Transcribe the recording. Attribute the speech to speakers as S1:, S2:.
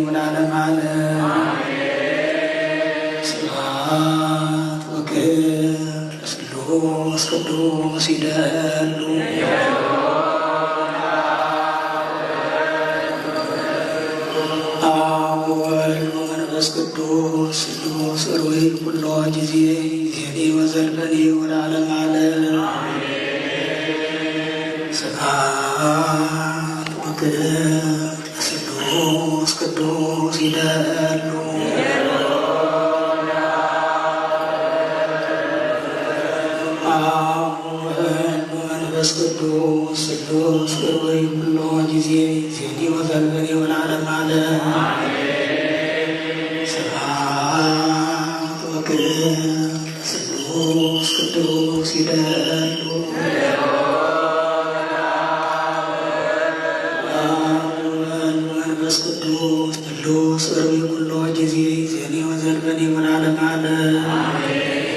S1: ወለዓለመ ዓለም። ስብሐት ወክብር ለስሉስ ቅዱስ ይደሉ አብ ወወልድ ወመንፈስ ቅዱስ ስሉስ ሩይ ኩሎ ጊዜ ዜኒ ወዘልፈኒ ወለዓለመ ዓለም። ስብሐት ወክብር ለስሉስ ቅዱስ ይደሉ አብ ወወልድ ወመንፈስ ቅዱስ ስሉስ ሩይ ኩሎ ጊዜ ዜኒ ወዘልፈኒ ወለዓለመ ዓለም። ስብሐት ወክብር ለስሉስ ቅዱስ ይደሉ መንፈስ ቅዱስ ቅዱስ ሩይ ኩሎ ጊዜ ዜኒ ወዘልፈኒ ወለዓለመ ዓለም።